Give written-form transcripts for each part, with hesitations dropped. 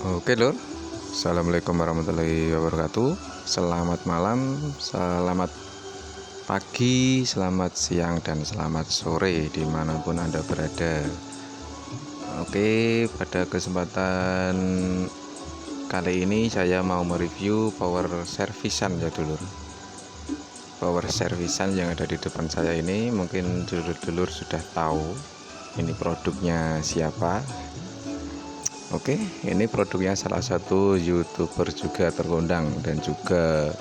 Oke lur, assalamualaikum warahmatullahi wabarakatuh. Selamat malam, selamat pagi, selamat siang, dan selamat sore dimanapun Anda berada. Oke, pada kesempatan kali ini saya mau mereview power servisan ya dulur. Power servisan yang ada di depan saya ini mungkin dulur-dulur sudah tahu ini produknya siapa. Oke, ini produknya salah satu YouTuber juga terkondang dan juga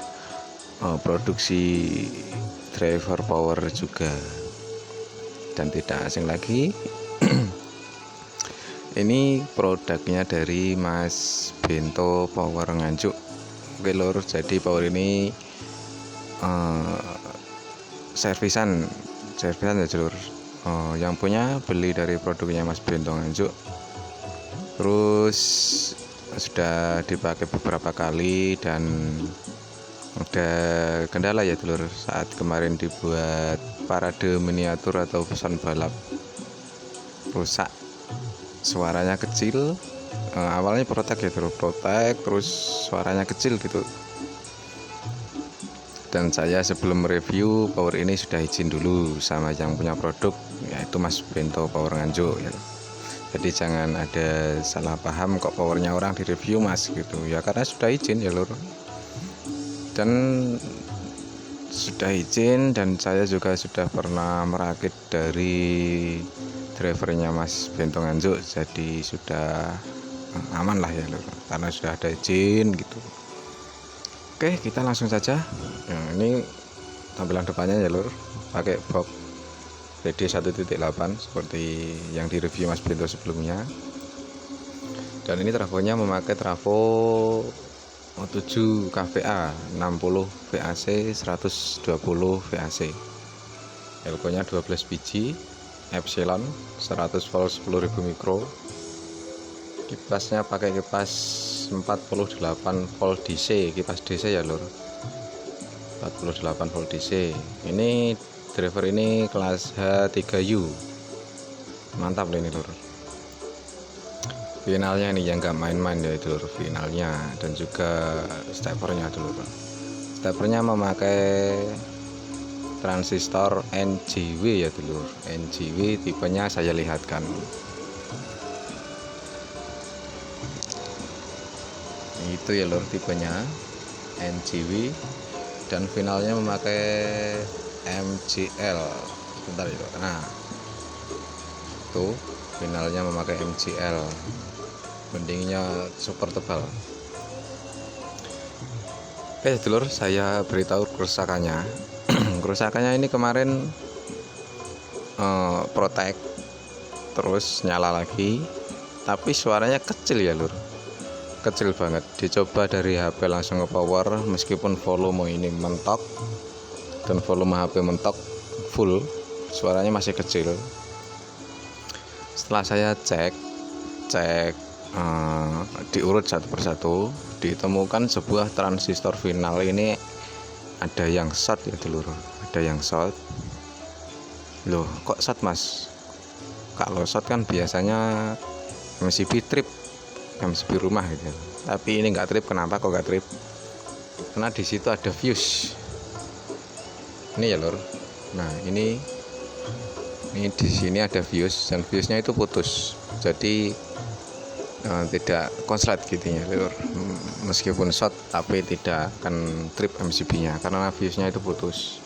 produksi driver power juga. Dan tidak asing lagi, ini produknya dari Mas Bento Power Nganjuk. Oke lur, jadi power ini servisan ya lur. Yang punya beli dari produknya Mas Bento Nganjuk. Terus sudah dipakai beberapa kali dan ada kendala ya dulur saat kemarin dibuat parade miniatur atau pesan balap, rusak, suaranya kecil. Awalnya protek ya dulur, protek terus suaranya kecil gitu. Dan saya sebelum review power ini sudah izin dulu sama yang punya produk, yaitu Mas Bento Power Nganjuk ya. Jadi jangan ada salah paham kok powernya orang di review mas gitu ya, karena sudah izin ya lur, dan sudah izin. Dan saya juga sudah pernah merakit dari drivernya Mas Bento Nganjuk, jadi sudah aman lah ya lur, karena sudah ada izin gitu. Oke, kita langsung saja. Nah, ini tampilan depannya ya lur, pakai box PD 1.8 seperti yang di review Mas Bento sebelumnya. Dan ini trafonya memakai trafo 7 kVA 60 VAC 120 VAC. Elko-nya 12 biji, Epsilon 100 volt 10.000 mikro. Kipasnya pakai kipas 48 volt DC, kipas DC ya lur. 48 volt DC. Ini driver ini kelas H3U, mantap ini lur. Finalnya ini yang gak main-main ya itu lur, finalnya dan juga stepernya dulu. Stepernya memakai transistor NGW ya dulur. NGW tipenya saya lihatkan. Itu ya lur, tipenya NGW dan finalnya memakai MCL. Bentar itu. Nah, tuh finalnya memakai MCL. Bendingnya super tebal. Oke dulur, saya beritahu kerusakannya. Kerusakannya ini kemarin protek terus nyala lagi, tapi suaranya kecil ya lur, kecil banget. Dicoba dari HP langsung ke power, meskipun volume ini mentok dan volume HP mentok full, suaranya masih kecil. Setelah saya cek diurut satu persatu, ditemukan sebuah transistor final ini ada yang short ya dulur, ada yang short. Loh kok short mas? Kalau short kan biasanya MCB trip, MCB rumah gitu, tapi ini nggak trip. Kenapa kok nggak trip? Karena di situ ada fuse. Ini ya lur. Nah ini di sini ada fuse dan fuse-nya itu putus, jadi tidak konslet gitu ya lur. Meskipun short tapi tidak akan trip MCB-nya karena fuse-nya itu putus.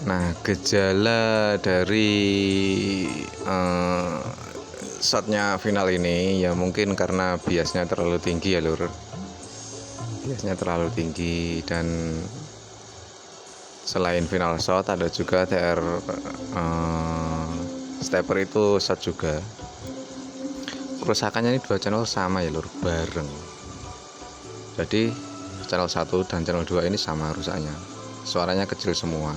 Nah, gejala dari shortnya final ini ya mungkin karena biasnya terlalu tinggi ya lur. Biasnya terlalu tinggi, dan selain final short ada juga TR stepper itu short juga. Kerusakannya ini dua channel sama ya lur, bareng. Jadi channel 1 dan channel 2 ini sama rusaknya. Suaranya kecil semua.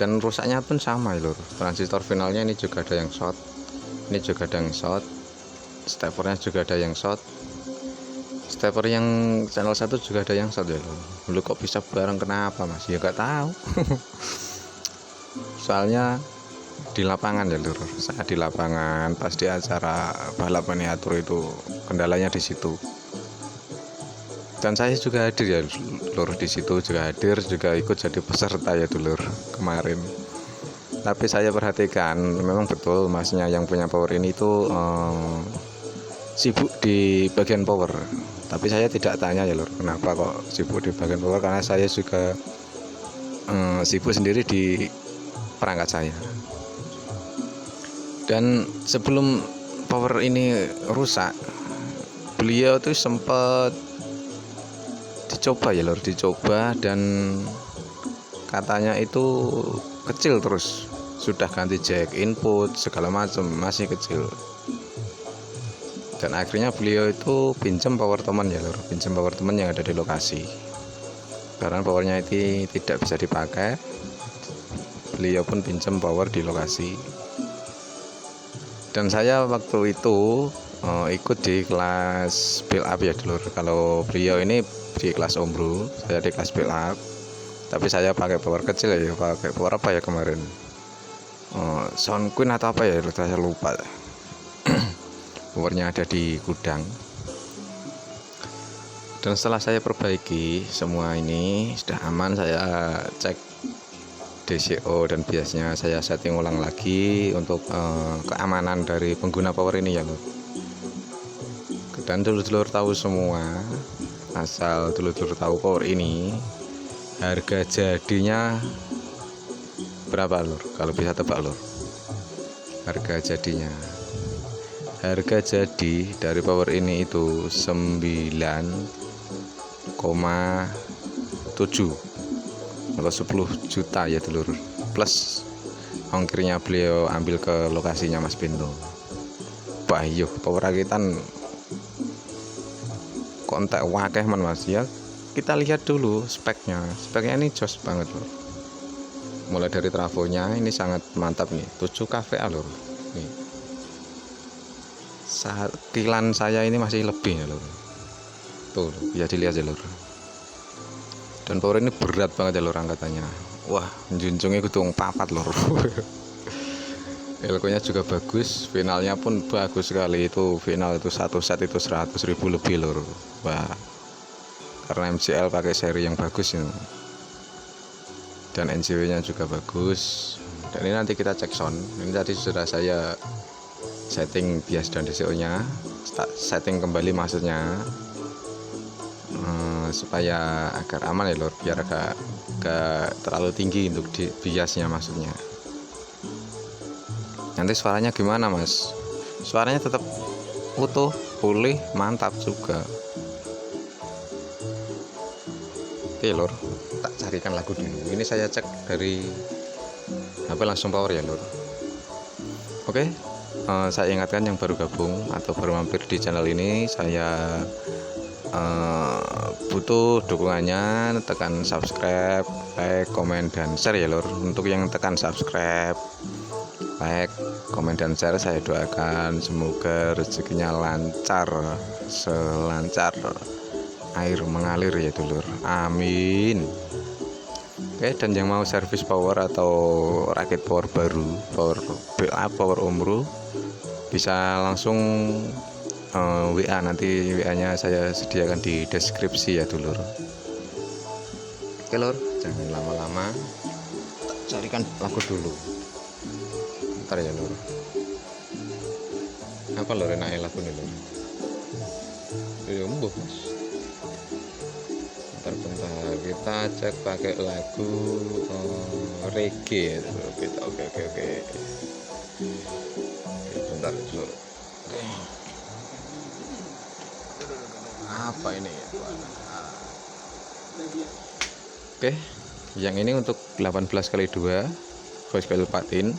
Dan rusaknya pun sama ya lur. Transistor finalnya ini juga ada yang short. Ini juga ada yang short. Steppernya juga ada yang short. Stepper yang channel 1 juga ada yang short ya lur. Dulu kok bisa bareng, kenapa mas? Ya gak tahu. Soalnya di lapangan ya lur, saat di lapangan pas di acara balap miniatur itu kendalanya di situ. Dan saya juga hadir ya lur, di situ juga hadir, juga ikut jadi peserta ya dulur kemarin. Tapi saya perhatikan memang betul masnya yang punya power ini tuh sibuk di bagian power. Tapi saya tidak tanya ya lur, kenapa kok sibuk di bagian power, karena saya juga sibuk sendiri di perangkat saya. Dan sebelum power ini rusak, beliau tuh sempat dicoba ya lur, dicoba, dan katanya itu kecil terus, sudah ganti jack input segala macam masih kecil. Dan akhirnya beliau itu pinjam power teman ya lur, pinjam power teman yang ada di lokasi, karena powernya itu tidak bisa dipakai. Beliau pun pinjam power di lokasi, dan saya waktu itu ikut di kelas build up ya dulur. Kalau beliau ini di kelas ombro, saya di kelas build up, tapi saya pakai power kecil ya, pakai power apa ya kemarin, Sound Queen atau apa ya, saya lupa. Powernya ada di gudang. Dan setelah saya perbaiki semua ini sudah aman, saya cek DCO dan biasanya saya setting ulang lagi untuk keamanan dari pengguna power ini ya lur. Dan dulur-dulur tahu semua, asal dulur-dulur tahu power ini harga jadinya berapa lur? Kalau bisa tebak lur, harga jadinya, harga jadi dari power ini itu 9,7 atau 10 juta ya dulur, plus ongkirnya beliau ambil ke lokasinya Mas Bento. Wah iya, power rakitan kontak wakeh man mas ya. Kita lihat dulu speknya ini jos banget loh. Mulai dari trafonya ini sangat mantap nih, 7 kVA lor. Nih, kilan saya ini masih lebih ya lor. Tuh bisa dilihat ya lor. Dan power ini berat banget ya lor angkatannya. Wah, junjungnya kudu papat lor. Elko-nya juga bagus, finalnya pun bagus sekali. Itu final itu satu set itu 100.000 lebih lor. Wah, karena MCL pakai seri yang bagus ini, dan NCW nya juga bagus. Dan ini nanti kita cek sound. Ini tadi sudah saya setting bias dan DCO nya, setting kembali maksudnya, supaya agar aman ya lor, biar agak terlalu tinggi untuk di biasnya maksudnya. Nanti suaranya gimana mas? Suaranya tetap utuh, pulih, mantap juga. Oke lor, tak carikan lagu dulu. Ini saya cek dari HP langsung power ya lor. Oke, saya ingatkan yang baru gabung atau baru mampir di channel ini, saya butuh dukungannya, tekan subscribe, like, komen, dan share ya lor. Untuk yang tekan subscribe, like, komen, dan share, saya doakan semoga rezekinya lancar, selancar air mengalir ya dulur, amin. Oke, dan yang mau servis power atau rakit power baru, power build up, power omro, bisa langsung WA, nanti WA nya saya sediakan di deskripsi ya dulur. Oke lor, jangan lama-lama, carikan lagu dulu. Ntar ya lor, apa lor enaknya lagu nih lor? Embuh mas. Bentar kita cek pakai lagu reggae. Kita oke. Bentar dulu. Apa ini ya? Oke, yang ini untuk 18x2 voice file patin,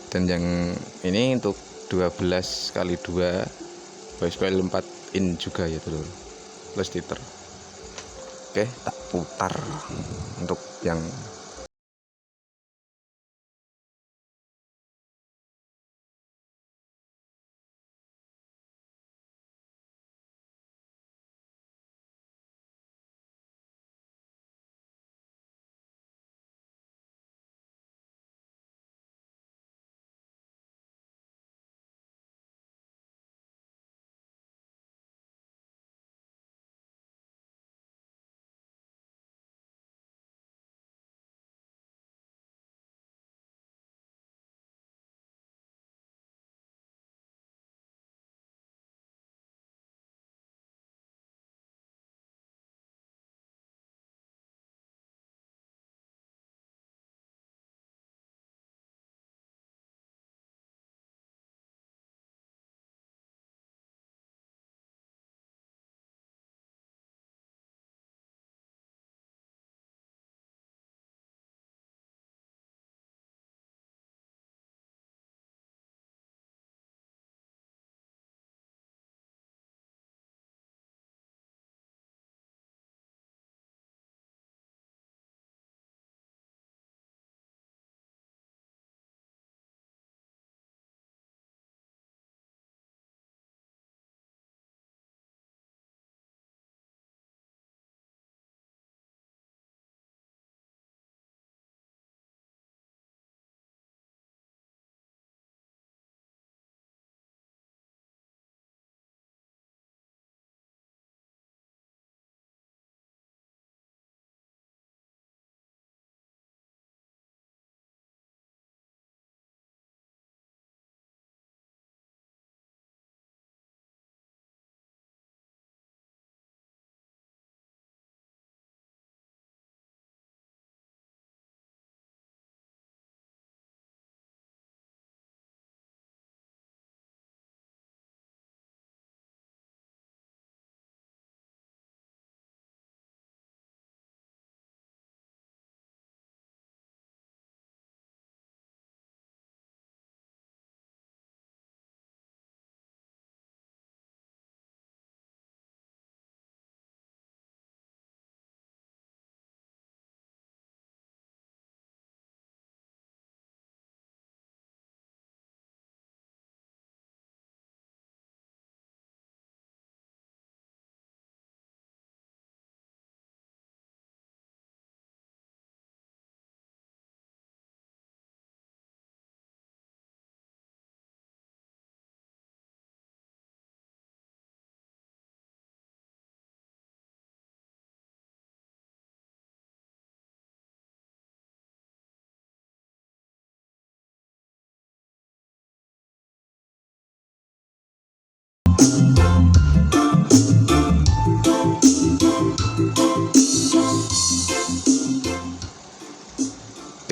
dan yang ini untuk 12x2 voice file 4 in juga ya dulu, plus titer. Oke, tak putar untuk yang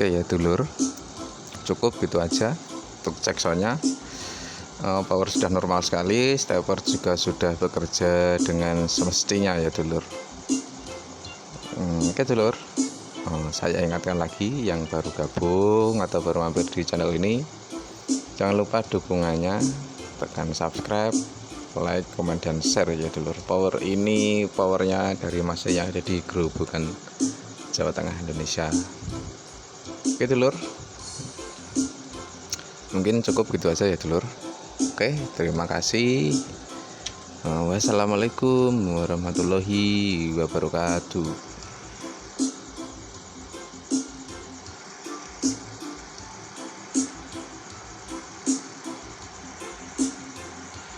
Oke ya dulur, cukup gitu aja untuk cek soundnya. Power sudah normal sekali, stepper juga sudah bekerja dengan semestinya ya dulur. Oke dulur, saya ingatkan lagi yang baru gabung atau baru mampir di channel ini, jangan lupa dukungannya, tekan subscribe, like, komen, dan share ya dulur. Power ini powernya dari Mas yang ada di Grobogan, Jawa Tengah, Indonesia. Oke dulur, mungkin cukup gitu aja ya dulur. Oke, terima kasih. Wassalamualaikum warahmatullahi wabarakatuh.